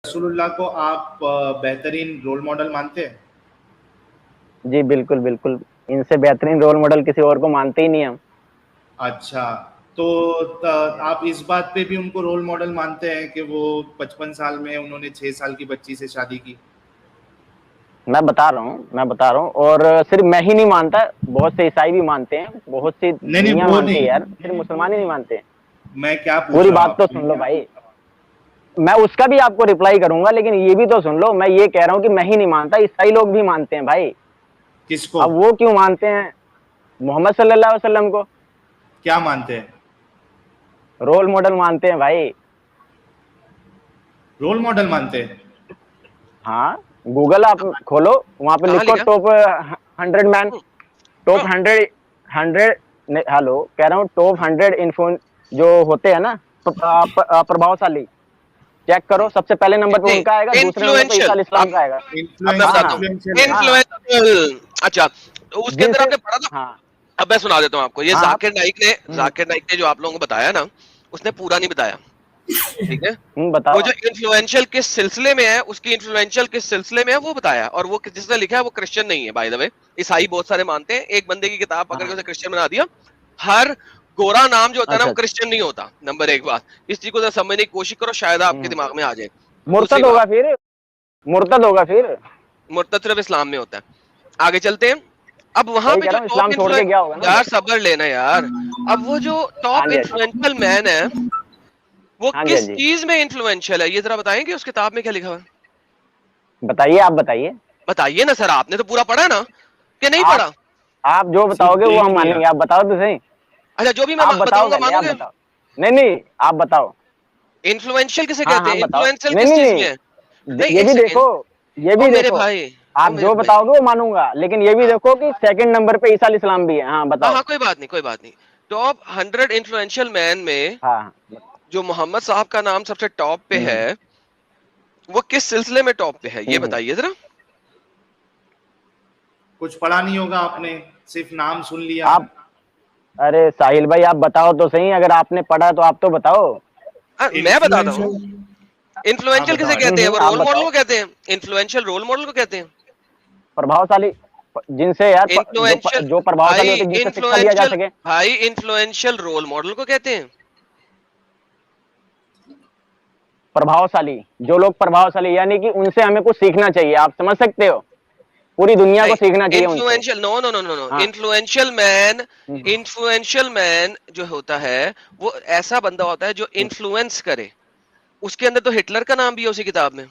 रसूलुल्लाह को आप बेहतरीन रोल मॉडल मानते हैं? जी बिल्कुल बिल्कुल, इनसे बेहतरीन रोल मॉडल किसी और को मानते ही नहीं हम। अच्छा, तो आप इस बात पे भी उनको रोल मॉडल मानते हैं कि वो 55 साल में उन्होंने 6 साल की बच्ची से शादी की? मैं बता रहा हूँ, और सिर्फ मैं ही नहीं मानता, बहुत से ईसाई भी मानते हैं, बहुत सी नहीं नहीं, दुनिया वो मानती है नहीं। यार, सिर्फ मुसलमान ही नहीं मानते। मैं क्या पूछ पूरी रहा हूँ बात तो आपसे? सुन लो भाई, मैं उसका भी आपको रिप्लाई करूंगा, लेकिन ये भी तो सुन लो। मैं ये कह रहा हूँ कि मैं ही नहीं मानता, ईसाई लोग भी मानते हैं भाई। किसको? अब वो क्यों मानते हैं? मोहम्मद सल्लल्लाहु अलैहि वसल्लम को क्या मानते हैं? रोल मॉडल मानते हैं भाई। रोल मॉडल मानते हैं? हाँ, गूगल आप खोलो, वहां पे कहाँ लिखो लिखा? टॉप 100 मैन, टॉप 100, 100, हेलो कह रहा हूँ, टॉप 100 इन्फो जो होते हैं ना, प्रभावशाली, चेक करो, सबसे पहले नंबर पे नहीं, उनका आएगा, दूसरे नंबर पे ईसा इन्फ्लुएंशियल। अलैहिस्सलाम अब का आएगा। अब मैं इन्फ्लुएंस हाँ बताता हाँ हूँ। इन्फ्लुएंशियल है। हाँ हाँ, इन्फ्लुएंशियल, अच्छा, तो उसके अंदर जिनसे, आपने पढ़ा था। हाँ अब मैं सुना देता हूँ आपको। ये हाँ आप, जाकिर नाइक ने जो आप लोगों को बताया ना, उसने पूरा नहीं बताया। ठीक है, वो बताओ। जो इन्फ्लुएंशियल किस सिलसिले में है, उसकी इन्फ्लुएंशियल किस सिलसिले में है वो बताया। और वो जिसने लिखा है वो क्रिश्चियन नहीं है, बाय द वे। ईसाई बहुत सारे मानते हैं, एक बंदे की किताब पकड़ के हाँ, उसे क्रिश्चियन बना दिया। हर गोरा नाम जो होता है ना, अच्छा वो अच्छा, क्रिश्चियन नहीं होता। नंबर एक बात, इस चीज को जरा समझने की कोशिश करो, शायद आपके दिमाग में आ जाए। दूसरी मुर्तद बात, होगा फिर, मुर्तद होगा फिर। मुर्तद सिर्फ इस्लाम में होता है। आगे चलते हैं। अब वहां वही पे कह जो रहा हूँ, टॉप इस्लाम छोड़ के इन्फ्लुएंस, गया होगा ना यार उधर। सब्र लेना यार। अब वो जो हाँ टॉप जी, हाँ जी, इन्फ्लुएंशियल मैन है, वो हाँ जी, हाँ किस जी, चीज में इन्फ्लुएंशियल है, ये जरा बताएंगे उस किताब में क्या लिखा हुआ है? बताइए, आप बताइए। बताइए ना सर, आपने तो पूरा पढ़ा ना, कि नहीं आप पढ़ा? आप जो सिर्फ बताओगे वो देख हम लिया। मानेंगे, आप बताओ तो सही। अच्छा, जो भी मैं आप बताओ बताऊंगा पहले, आप मानोगे? बताओ। नहीं नहीं, आप बताओ। इन्फ्लुएंशियल किसे हाँ कहते हाँ हैं? बताओ। इन्फ्लुएंशियल नहीं किस नहीं चीज में है? नहीं, नहीं, ये एक भी देखो, सेकेंड। ये ओ भी मेरे देखो। भाई, ओ आप मेरे जो भाई। बताओगे वो मानूंगा, लेकिन ये भी हाँ देखो कि सेकंड नंबर पे ईसा अलैहिस्सलाम भी है। हाँ हाँ बताओ। हाँ, कोई बात नहीं, कोई बात नहीं। टॉप 100 इन्फ्लुएंशियल मैन में हाँ हाँ, जो मोहम्मद साहब का नाम सबसे टॉप पे हम्म है, वो किस सिलसिले में टॉप पे है, ये हम्म। बताइए जरा। कुछ पढ़ा नहीं होगा आपने, सिर्फ नाम सुन लिया। आप, अरे साहिल भाई, आप बताओ तो सही, अगर आपने पढ़ा तो आप तो बताओ। मैं बताता हूँ। इन्फ्लुएंशियल। हाँ इन्फ्लुएंशियल किसे बताओ। कहते हैं? वो आप रोल मॉडल बताओ। को कहते हैं। इन्फ्लुएंशियल रोल मॉडल को कहते हैं। प्रभावशाली, जिनसे यार इन्फ्लुएंशियल, जो प्रभावशाली भाई होते हैं, जिनसे शिक्षा लिया जा इन्फ्लुएंशियल, सके। भाई इन्फ्लुएंशियल रोल मॉडल को कहते हैं। प्रभावशाली, जो लोग प्रभावशाली, यानी कि उनसे हमें कुछ सीखना चाहिए, आप समझ सकते हो, पूरी दुनिया को नहीं, सीखना चाहिए उनसे। Influential, no no no no no, हाँ, influential man, hmm, influential man जो होता है, वो ऐसा बंदा होता है जो हम्म, इन्फ्लुएंस करे। उसके अंदर तो हिटलर का नाम भी है उसी किताब में।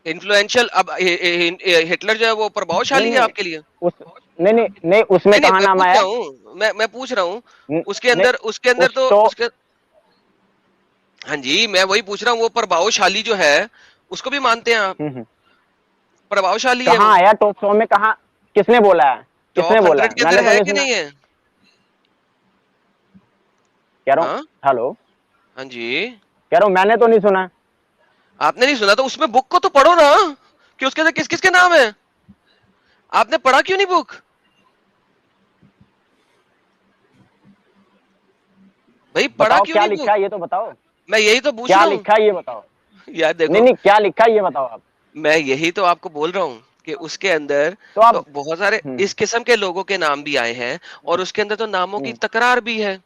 इन्फ्लुएंशियल, अब हिटलर जो है वो नहीं प्रभावशाली है नहीं, आपके लिए? उस नहीं नहीं नहीं, उसमें नहीं नहीं, कहाँ मैं नाम पूछ आया रहा है? हूँ, मैं पूछ रहा हूँ। नहीं, उसके अंदर उस तो तो, उसके, हाँ जी, मैं वही पूछ रहा हूँ। वो प्रभावशाली जो है, उसको भी मानते हैं आप? प्रभावशाली है कहाँ वो? आया टॉप 100 में, कहाँ, किसने बोला है? किसने टॉप बोला 100 है? के मैंने अंदर तो है नहीं कि सुना। नहीं है? कह रहा हूँ, हाँ हेलो, हाँ जी। कह रहा हूँ मैंने तो नहीं सुना। आपने नहीं सुना तो उसमें बुक को तो पढ़ो ना, कि उसके अंदर किस किस के नाम है। आपने पढ़ा क्यों नहीं बुक? भाई पढ़ा बताओ क्यों क्या नहीं लिखा बुक? है, ये तो बताओ। मैं यही तो पूछ क्या रहा हूँ। लिखा है ये बताओ। यार नहीं देखो, नहीं, क्या लिखा है ये बताओ आप। मैं यही तो आपको बोल रहा हूँ कि उसके अंदर तो आप, तो बहुत सारे इस किस्म के लोगों के नाम भी आए हैं, और उसके अंदर तो नामों की हम्म तकरार भी है।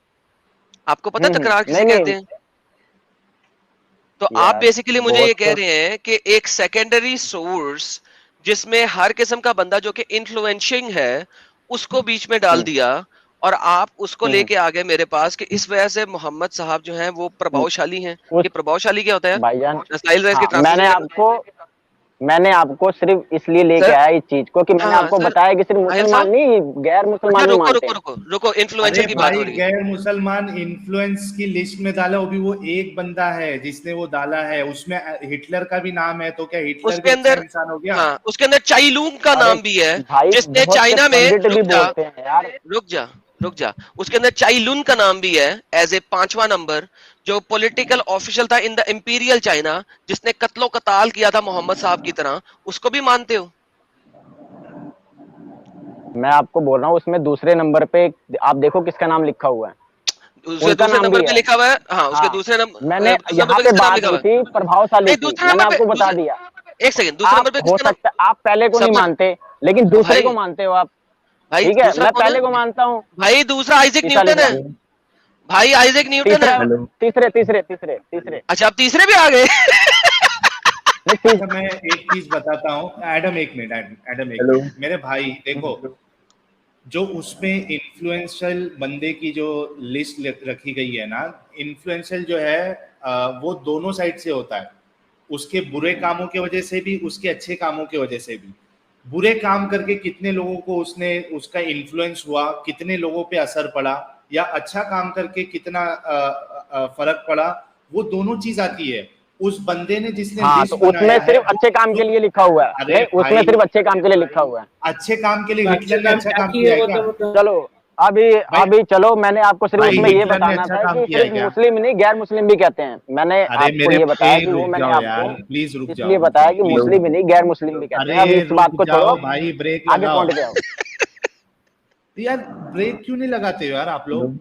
आपको पता है तकरार किसे नहीं कहते नहीं हैं? तो आप यार, बेसिकली मुझे ये बहुत कह रहे हैं कि एक सेकेंडरी सोर्स, जिसमें हर किस्म का बंदा जो कि इन्फ्लुएंशिंग है, उसको बीच में डाल हम्म दिया, और आप उसको हम्म लेके आ गए मेरे पास कि इस वजह से मोहम्मद साहब जो हैं वो हम्म, प्रभावशाली हैं। उस, ये प्रभावशाली क्या होता है भाईजान, यार? साहिल इसकी हाँ, ट्रांसलेशन करना। मैंने आपको सिर्फ इसलिए लेके सर, आया इस चीज को, कि हाँ मैंने हाँ आपको सर, बताया कि सिर्फ साहिल मुसलमान साहब, नहीं, गैर अच्छा मुसलमान भी रुको मानते रुको हैं। रुको रुको, अरे इन्फ्लुएंशियल की बात भाई, हो रही है। गैर मुसलमान इन्फ्लुएंस की लिस्ट में डाला, वो भी वो एक बंदा है जिसने वो डाला है, उसमें हिटलर का भी नाम है, तो क्या हिटलर उसके भी अच्छा अंदर, इंसान हो गया? हाँ, उसके अंदर चाईलूंग का अरे नाम भी है, भाई, जिसने बहुत से चाइना में, पंडित रुक भी जा, बोलते हैं यार। रुक जा, रुक जा, उसके अंदर चाईलुन का नाम भी है, एज ए पांचवा नंबर, जो पॉलिटिकल ऑफिशियल था इन द इंपीरियल चाइना, जिसने कत्लो कताल किया था मोहम्मद साहब की तरह। उसको भी मानते हो? मैं आपको बोल रहा हूँ, उसमें दूसरे नंबर पे आप देखो किसका नाम लिखा हुआ है। उसके उनका दूसरे नाम नंबर भी पे है। लिखा हुआ है, हाँ उसके हाँ, दूसरे नंबर, मैंने दूसरे यहाँ नंबर पे पे किसका नाम बात लिखा हुई हुआ है? थी प्रभावशाली नहीं, की, दूसरे मैंने नंबर पे आपको बता दूसरे, दिया। एक सेकंड, दूसरे आप नंबर पे हो किसका नाम? सकता है आप पहले को नहीं सब मानते, लेकिन तो दूसरे भाई, को मानते हो आप। भाई ठीक है, दूसरा मैं कौन पहले को है? मानता हूँ। भाई दूसरा आइजैक ईसा न्यूटन है, इस्लाम। भाई आइजैक न्यूटन तीसरा, है। हेलो। तीसरे तीसरे तीसरे तीसरे अच्छा, आप तीसरे पे आ गए। नहीं अच्छा मैं एक चीज बताता हूँ एडम, एक मिनट एडम, एक हेलो। मिनट मेरे भाई देखो, जो उसमें इन्फ्लुएंशियल बंदे की जो लिस्ट रखी गई है ना, इन्फ्लुएंशियल जो है वो दोनों साइड से होता है, उसके बुरे कामों की वजह से भी, उसके अच्छे कामों की वजह से भी। बुरे काम करके कितने लोगों को उसने, उसका इन्फ्लुएंस हुआ, कितने लोगों पे असर पड़ा, या अच्छा काम करके कितना फर्क पड़ा, वो दोनों चीज आती है। उस बंदे ने जिसने हाँ, तो लिस्ट उसमें बनाया है सिर्फ वो अच्छे काम के लिए लिखा हुआ है। अरे नहीं, उसमें भाई, सिर्फ अच्छे काम के लिए लिखा हुआ है। अच्छे काम के लिए तो अच्छे हिटलर ने काम अच्छा क्या काम किए किया है वो क्या? तो बताओ। चलो, अभी भाई अभी चलो, मैंने आपको सिर्फ भाई उसमें ये हिटलर ने बताना अच्छा था काम कि किया है सिर्फ क्या? मुस्लिम नहीं, गैर मुस्लिम भी कहते हैं। मैंने अरे आपको मेरे ये बताया भाई कि वो रुक मैंने जाओ आपको यार, प्लीज रुक इसलिए जाओ बताया कि प्लीज। मुस्लिम ही नहीं, गैर मुस्लिम भी कहते हैं। अरे अब इस बात रुक को छोड़ो, जाओ भाई, ब्रेक आगे लगाओ। पॉइंट पे आओ। यार ब्रेक क्यों नहीं लगाते हो यार आप हेलो। लोग?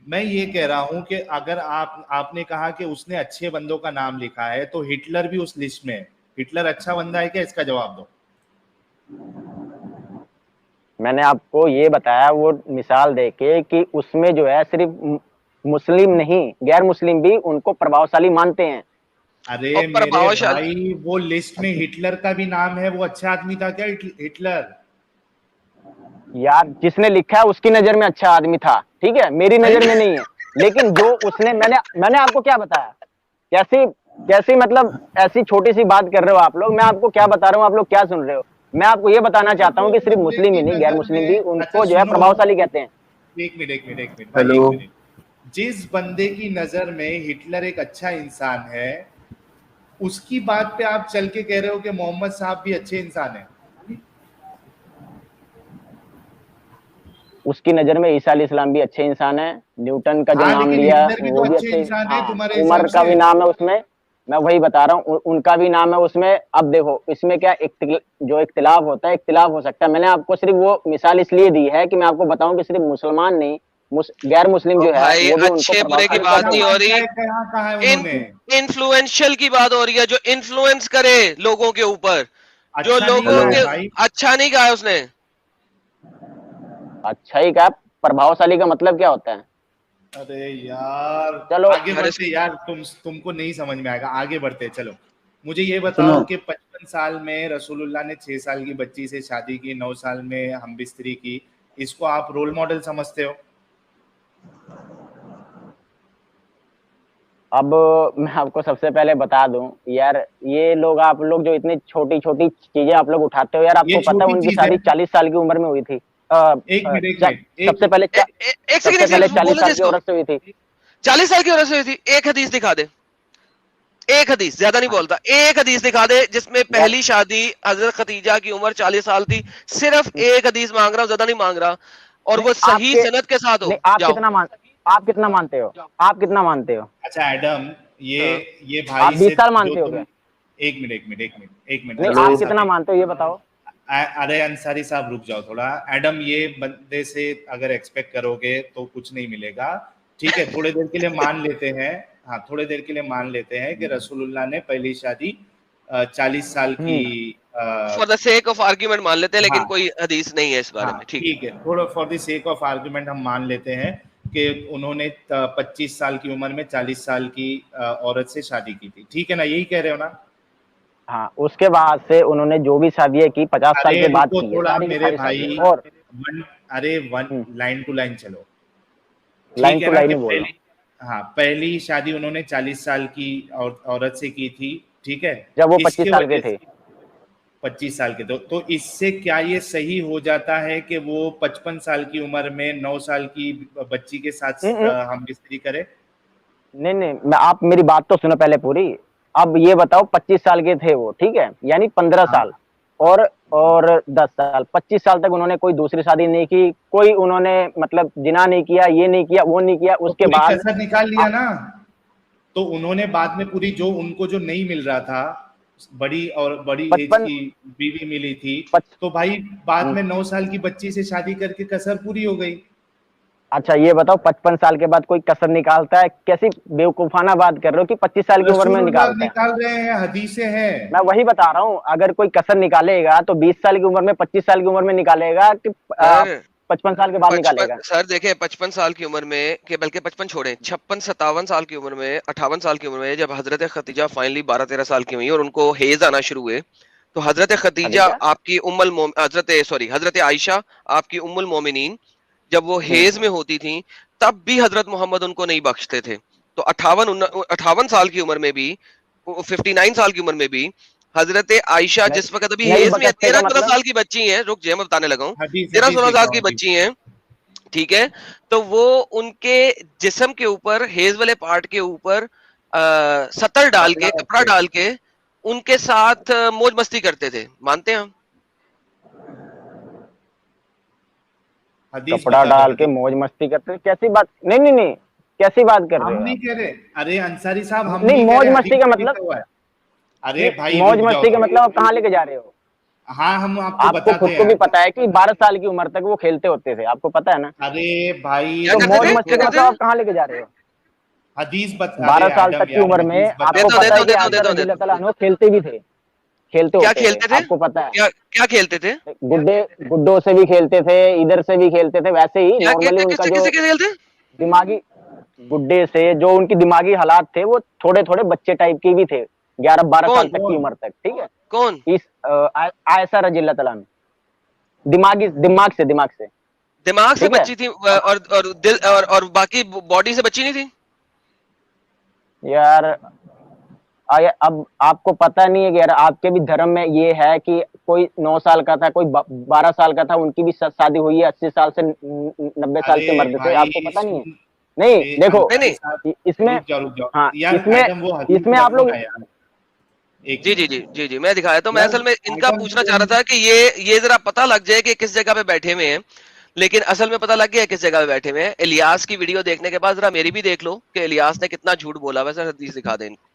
मैं ये कह रहा हूं कि अगर आपने कहा कि उसने अच्छे बंदों का नाम लिखा है, तो हिटलर भी उस लिस्ट में है। हिटलर अच्छा बंदा है क्या? इसका जवाब दो। मैंने आपको ये बताया वो मिसाल देके कि उसमें जो है सिर्फ मुस्लिम नहीं, गैर मुस्लिम भी उनको प्रभावशाली मानते हैं। अरे और मेरे प्रभावशाली, भाई, वो लिस्ट में हिटलर का भी नाम है, वो अच्छा आदमी था क्या हिटलर? यार, जिसने लिखा है उसकी नजर में अच्छा आदमी था, ठीक है, मेरी नजर में नहीं है। लेकिन जो उसने, मैंने आपको क्या बताया, कैसी कैसी मतलब ऐसी छोटी सी बात कर रहे हो आप लोग। मैं आपको क्या बता रहा हूँ, आप लोग क्या सुन रहे हो? मैं आपको ये बताना अच्छा चाहता तो हूँ कि सिर्फ बंदे मुस्लिम की ही नहीं, गैर नजर मुस्लिम भी में, अच्छा उनको जो है सुनो, प्रभावशाली कहते हैं। एक मिनट भाई, हेलो। एक मिनट। जिस बंदे की नजर में हिटलर एक अच्छा इंसान है, उसकी बात पे आप चल के कह रहे हो कि मोहम्मद साहब भी अच्छे इंसान है। उसकी नजर में ईसा अलैहिस्सलाम भी अच्छे इंसान है। न्यूटन का जो हाँ नाम लेकिन लिया हिटलर भी वो तो भी अच्छे अच्छे। इंसान है हाँ, तुम्हारे हिसाब उमर का से। भी नाम है उसमें। मैं वही बता रहा हूँ, उनका भी नाम है उसमें। अब देखो, इसमें क्या जो इख्तिलाफ होता है, इख्तिलाफ हो सकता है। मैंने आपको सिर्फ वो मिसाल इसलिए दी है कि मैं आपको बताऊं कि सिर्फ मुसलमान नहीं, गैर मुस्लिम ओ जो है भाई वो भी उनको अच्छे बुरे की प्रभावशाली बात अच्छा कहते नहीं हैं। हो अच्छा रही, है, कहा है इन उन्होंने? इन्फ्लुएंशियल की बात हो रही है, जो इन्फ्लुएंस करे लोगों के ऊपर, जो अच्छा नहीं लोगों कहा हेलो। है के, भाई। अच्छा नहीं कहा है उसने। अच्छा ही क्या? प्रभावशाली का मतलब क्या होता है? अरे यार, चलो, आगे यार बढ़ते यार, तुमको नहीं समझ में आएगा, आगे बढ़ते चलो। मुझे ये सुनो। बताओ कि 55 साल में रसूलुल्लाह ने 6 साल की बच्ची से शादी की, 9 साल में हमबिस्तरी की, इसको आप रोल मॉडल समझते हो? अब मैं आपको सबसे पहले बता दूं यार, ये लोग, आप लोग जो इतनी छोटी छोटी चीजें आप लोग उठाते हो यार, ये आपको पता है छोटी उनकी चीज है। शादी 40 साल की उम्र में हुई थी। एक मिनट सबसे पहले एक सेकंड, सबसे एक पहले सेकंड 40 बोलने दे साल की इसको। औरत से हुई थी। 40 साल की औरत से हुई थी, एक हदीस दिखा दे, एक हदीस, ज्यादा नहीं हाँ, बोलता, एक हदीस दिखा दे जिसमें यार, पहली शादी हजरत खतीजा की उम्र 40 साल थी। सिर्फ एक हदीस मांग रहा हूं, ज्यादा नहीं मांग रहा, और नहीं वो सही आपके सनद के साथ हो। नहीं, आप जाओ। कितना मान आप कितना मानते हो? आप कितना मानते हो? अच्छा एडम, ये हाँ। ये आप भाई 20 से साल जो मानते हो तुम, क्या? एक मिनट नहीं, हेलो। आप अंसारी कितना साहब, मानते हो ये बताओ। अरे अंसारी साहब रुक जाओ थोड़ा। एडम, ये बंदे से अगर एक्सपेक्ट करोगे तो कुछ नहीं मिलेगा। ठीक है, थोड़ी देर के लिए मान लेते हैं, हाँ थोड़ी देर के लिए मान लेते हैं कि रसूलुल्लाह ने पहली शादी 40 साल की, hmm. Uh, for the sake of argument मान लेते हैं, लेकिन हाँ कोई हदीस नहीं है इस बारे हाँ में, ठीक ठीक है, थोड़ा for the sake of argument हम मान लेते हैं कि उन्होंने 25 साल की उम्र में 40 साल की औरत से शादी की थी। ठीक है ना, यही कह रहे हो ना? हाँ, उसके बाद से उन्होंने जो भी शादियां की 50 साल अरे के बाद रुको की है, थोड़ा सारी की मेरे सारी शादियां। भाई, और one hmm, line to line चलो। लाइन ठीक है टू ना लाइन कि ही बोल रहा पहली, हाँ पहली शादी उन्होंने 40 साल की औरत से की थी। ठीक है, हूँ, जब वो 25 इसके साल के वजह थे। से 25 साल के, तो इससे क्या ये सही हो जाता है कि वो 55 साल की उम्र में 9 साल की बच्ची के साथ हम्म, हम बिस्तरी करे? नहीं नहीं, आप मेरी बात तो सुनो पहले पूरी। अब ये बताओ, 25 साल के थे वो, ठीक है, यानी 15 हाँ साल और 10 साल, 25 साल तक उन्होंने कोई दूसरी शादी नहीं की, कोई उन्होंने मतलब जिना नहीं किया, ये नहीं किया, वो नहीं किया। तो उसके पूरी बाद कसर निकाल लिया ना। तो उन्होंने बाद में पूरी, जो उनको जो नहीं मिल रहा था, बड़ी एज 55 की बीवी मिली थी, पच, तो भाई बाद में 9 साल की बच्ची से शादी करके कसर पूरी हो गई। अच्छा ये बताओ, 55 साल के बाद कोई कसर निकालता है? कैसी बेवकूफाना बात कर रहे हो कि 25 साल की उम्र में रसूलुल्लाह निकालता है? निकाल रहे हैं, हदीसें हैं। मैं वही बता रहा हूँ, अगर कोई कसर निकालेगा तो 20 साल की उम्र में, 25 साल की उम्र में निकालेगा कि सर 55 साल के बाद 55 निकालेगा? सर देखें 55 साल की उम्र में के बल्कि 55 छोड़ें, 56-57 साल की उम्र में, 58 साल की उम्र में जब हजरत खदीजा फाइनली 12-13 साल की हुई और उनको हेज आना शुरू हुए, तो हजरत खदीजा खदीजा। आपकी हजरत आयशा आपकी उम्मुल मोमिनीन जब वो हेज हम्म। में होती थी, तब भी हजरत मोहम्मद उनको नहीं बख्शते थे। तो 58 साल की उम्र में भी, 59 साल की उम्र में भी हजरत आयशा नहीं, जिस वक्त अभी नहीं हेज में है, बकसते का 13-14 मतलब? साल की बच्ची हैं, रुक जाए मैं बताने लगा हूँ, हदीस तेरह हदीस सोलह देख साल रहा की हूँ अभी। बच्ची हैं, ठीक है। तो वो उनके जिस्म के ऊपर, हेज वाले पार्ट के ऊपर सतर डाल कपड़ा के, कपड़ा रखते, डाल के उनके साथ मौज मस्ती करते थे, मानते हैं हम? हदीस कपड़ा बता दो, डाल के हदीस। मौज मस्ती करते हैं? कैसी बात? नहीं नहीं नहीं, कैसी बात कर हम रहे हो नहीं आप? कह रहे, अरे अंसारी साहब हम नहीं, नहीं कह मौज रहे, मस्ती हदीस का में मतलब? लिखा हुआ है। अरे नहीं, भाई मौज रुक जाओ मस्ती का थोड़ी। मतलब आप कहाँ लेके जा रहे हो? हाँ हम आपको आपको खुद बताते को भी हैं। पता है कि 12 साल की उम्र तक वो खेलते होते थे, आपको पता है ना? अरे भाई क्या तो करते मौज थे, रुको मस्ती क्या का तो, करते मतलब थे? आप कहाँ लेके जा रहे हो? हदीस अरे 12 साल तक एडम की यार, उम्र हदीस में बता आपको देता हूँ पता देता है हूँ कि देता हूँ आयशा देता हूँ रजी देता अल्लाह हूँ। तआला अन्हा खेलते भी थे, खेलते क्या होते थे, खेलते थे? आपको पता है? क्या क्या खेलते थे? गुड्डे, गुड्डों से भी खेलते थे, इधर से भी खेलते थे, वैसे ही क्या नॉर्मली खेलते, उनका किससे जो किससे खेलते? दिमागी, गुड्डे से जो उनकी दिमागी हालात थे वो थोड़े थोड़े बच्चे टाइप के भी थे, 11-12 साल कौन तक की कौन? उम्र तक, ठीक है? कौन? इस आयशा रजी अल्लाह तआला अन्हा, दिमागी, दिमाग से, दिमाग से ठीक है? बच्ची थी अब और दिल और बाकी बॉडी से बच्ची नहीं थी? यार अब आपको पता नहीं है कि यार आपके भी धर्म में ये है कि कोई 9 साल का था, कोई 12 साल का था, उनकी भी शादी हुई है 80 साल से 90 साल अरे के मर्द से, आपको भाई पता नहीं है? सुन, नहीं ए देखो, नहीं अंसारी नहीं। साहब, इसमें, रुक जाओ हाँ यार, इसमें, एडम वो हदीस इसमें आप रखो लोग, ना यार, एक जी जी मिनट। जी जी जी, मैं दिखाया तो मैं यार असल में इनका एडम पूछना चाह तुम, रहा था कि ये जरा पता लग जाए कि किस जगह पे बैठे हुए हैं, लेकिन असल में पता लग गया किस जगह पे बैठे हुए हैं। इलियास की वीडियो देखने के बाद जरा मेरी भी देख लो कि इलियास ने कितना झूठ बोला, वैसे हदीस दिखा दे इनको।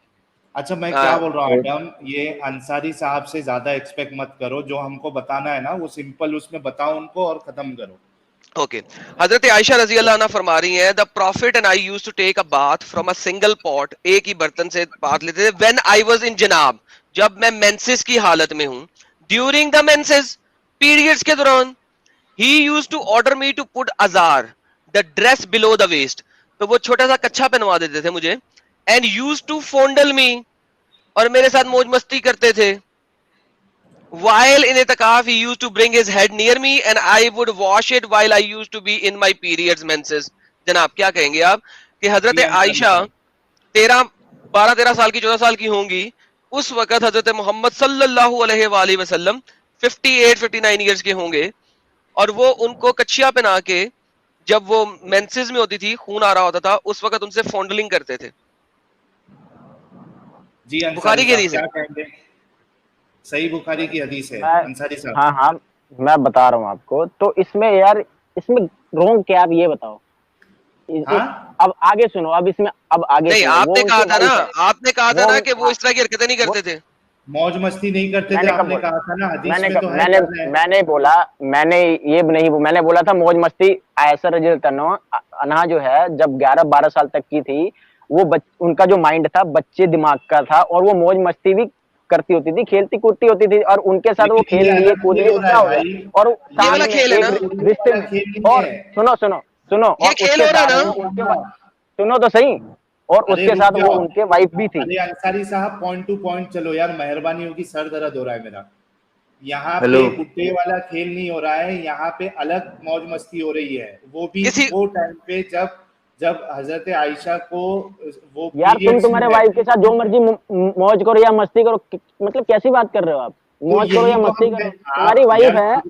अच्छा मैं क्या आ, बोल रहा हूँ एडम, ये अंसारी साहब से ज्यादा एक्सपेक्ट मत करो, जो हमको बताना है ना वो सिंपल उसमें बताओ उनको और खत्म करो। ओके, हजरत आयशा रजी अल्लाह अन्हा फरमा रही हैं, the Prophet and I used to take a bath from a single pot, एक ही बर्तन से बाथ लेते थे, व्हेन आई वाज इन जनाब, जब मैं मेंसेस की हालत में हूं, ड्यूरिंग द मेंसेस, पीरियड्स के दौरान, he used to order me to put ajar, the dress below the waist, तो वो छोटा सा कच्छा पहनवा देते थे मुझे, and used to fondle me, और मेरे साथ मौज मस्ती करते थे, while in itikaf he used to bring his head near me and I would wash it while I used to be in my periods menses। जनाब क्या कहेंगे आप कि हजरत जी अंसारी आयशा साहब, 12-13 साल की 14 साल की होंगी उस वक्त हजरत मोहम्मद सल्लल्लाहु अलैहि वसल्लम 58-59 ईयर्स के होंगे, और वो उनको कच्छिया पहना के जब वो मेंसेस में होती थी, खून आ रहा होता था, उस वक्त उनसे फॉन्डलिंग करते थे। जी अंसारी बुखारी की साहब हदीस है। क्या कहेंगे? सही बुखारी की हदीस है मैं, अंसारी साहब। हाँ हाँ, मैं बता रहा हूँ आपको, तो इसमें यार, इसमें रोंग क्या, आप ये बताओ। हाँ अब आगे सुनो, अब इसमें, अब आगे नहीं, सुनो, वो आपने कहा उनके था ना, वाइफ है, आपने कहा था वो ना कि वो हाँ, इस तरह की हरकतें नहीं वो करते थे। मौज मस्ती नहीं करते थे मैंने कब आपने बोला? कहा था ना, हदीस में तो है मैंने कर रहे हैं। मैंने बोला, मैंने ये नहीं, मैंने बोला था मौज मस्ती, आयशा रजी अन्हा जो है जब 11-12 साल तक की थी, वो उनका जो माइंड था बच्चे दिमाग का था, और वो मौज मस्ती भी करती होती थी, खेलती कूदती होती थी, और उनके साथ वो लेकिन खेल ये लिए, एडम कूद ये लिए, हो तो रहा क्या है हो गया? भाई, और ये साथ वाला में खेल है एक ना? रिश्ते वाला में, खेल नहीं और है। सुनो सुनो सुनो, ये और खेल उसके हो रहा साथ है वो ना? उनके सुनो तो सही, और अरे उसके रुक साथ वो जाओ, उनके वाइफ भी थी। अरे अंसारी साहब पॉइंट टू पॉइंट चलो यार, मेहरबानी होगी, सर दर्द हो रहा है मेरा। यहाँ पे हेलो। गुड्डे वाला खेल नहीं हो रहा है, यहाँ पे अलग मौज मस्ती हो रही है, वो भी किसी वो टाइम पे जब जब हजरत आयशा को वो यार तुम पीरियड्स तुम्हारे में वाइफ के है। साथ जो मर्जी मौज करो या मस्ती करो, मतलब कैसी बात कर रहे हो आप? तो मौज करो यही या तो मस्ती हम करो, तुम्हारी आप वाइफ यार, है।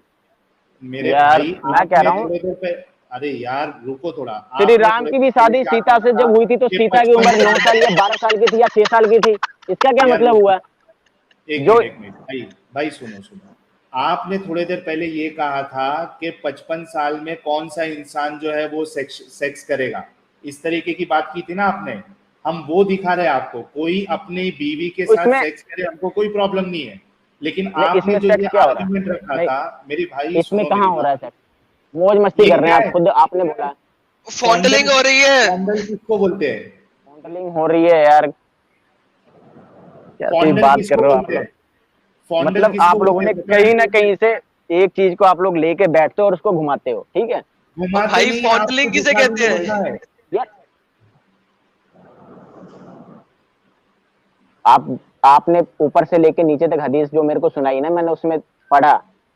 मेरे यार भाई मैं कह आपने रहा हूँ, थोड़े देर पे, अरे यार रुको थोड़ा, श्री आपने राम थोड़े की देर भी पहले शादी क्या सीता कहा से था जब हुई थी तो कि सीता की 55 उम्र 9 साल साल या 12 साल की थी या 6 साल की थी, इसका क्या यार मतलब हुआ? जो एक मिनट भाई, भाई सुनो सुनो, आपने थोड़ी देर पहले ये कहा था कि 55 साल में कौन सा इंसान जो है वो सेक्स करेगा, इस तरीके की बात की थी ना आपने। हम वो दिखा रहे हैं आपको, कोई अपनी बीवी के साथ इसमें, सेक्स करे हमको कोई प्रॉब्लम नहीं है, लेकिन नहीं आपने इसमें जो ये सेक्स क्या हो रहा आर्ग्यूमेंट है? रखा नहीं, था, मेरी भाई इसमें सुनो कहाँ मेरी हो रहा है बात, सेक्स? मौज मस्ती ये कर रहे क्या हैं, आप है, खुद आपने बोला। फॉन्डलिंग हो रही है। फॉन्डल किसको बोलते हैं? फॉन्डलिंग हो रही है यार, कैसी फॉन्डल बात किसको कर रहे हो आप बोलते लोग। हैं? फॉन्डल मतलब किसको आप लोगों बोलते ने हैं पता है? कहीं ना कहीं से एक चीज को आप लोग लेके बैठते हो और उसको घुमाते हो, ठीक है घुमाते भाई नहीं, फॉन्डलिंग आपको किसे दिखा कहते दूंगा हैं? क्या है। यार। आपने ऊपर से लेके नीचे तक हदीस जो मेरे को सुनाई ना, मैंने उसमें पढ़ा,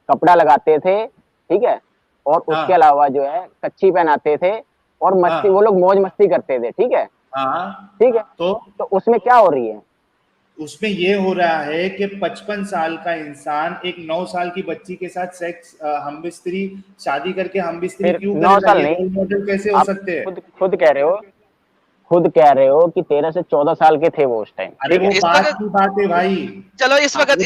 कपड़ा लगाते थे, ठीक है, और उसके हाँ अलावा जो है कच्ची पहनाते थे और मस्ती, वो हाँ लोग मौज मस्ती करते थे, ठीक है, हाँ। ठीक है। तो तो उसमें क्या हो रही है? उसमें ये हो रहा है कि 55 साल का इंसान एक 9 साल की बच्ची के साथ सेक्स हम बिस्तरी शादी करके हम बिस्तरी फिर क्यों 9 करेगा? साल ये नहीं, रोल मॉडल कैसे हो आप सकते हैं? खुद कह रहे हो, खुद कह रहे हो कि 13 से 14 साल के थे वो उस टाइम, अरे ठीक है। वो इस बात वक्त की बात है भाई। चलो इस हाँ, वक्त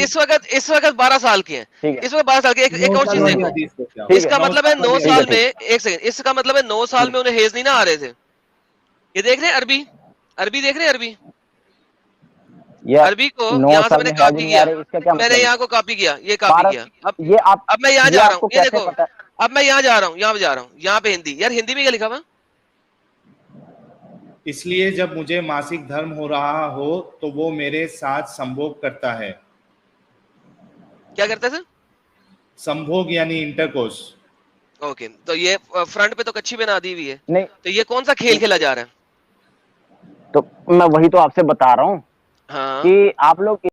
इस वक्त 12 साल के हैं। ठीक है, इस वक्त 12 साल के, एक 9 और साल चीज वाली देखो, हदीस को क्या? ठीक है, इसका 9 मतलब है साल 9 वाली ठीक है, साल हदीस। में, ठीक एक सेकंड, इसका मतलब है 9 साल में उन्हें हेज नहीं ना आ रहे थे। ये देख रहे हैं अरबी, अरबी देख रहे हैं अरबी, या अरबी को 9 यहां से साल मैंने में हैज कॉपी नहीं आ किया, रहे, इसका क्या मैंने मतलब है? यहाँ को कॉपी किया, ये कॉपी 12 किया। ये आप, अब मैं यहाँ ये जा रहा हूँ, आपको ये कैसे देखो, पता? अब मैं यहाँ जा रहा हूँ, यहाँ पे जा रहा हूँ, यहाँ पे हिंदी, यार हिंदी में क्या लिखा हुआ? इसलिए जब मुझे मासिक धर्म हो रहा हो तो वो मेरे साथ संभोग करता है। क्या करते थे? संभोग यानी इंटरकोर्स। ओके, तो ये फ्रंट पे तो कच्ची बना दी हुई है, नहीं, तो ये कौन सा खेल खेला जा रहा है? तो मैं वही तो आपसे बता रहा हूँ हाँ कि आप लोग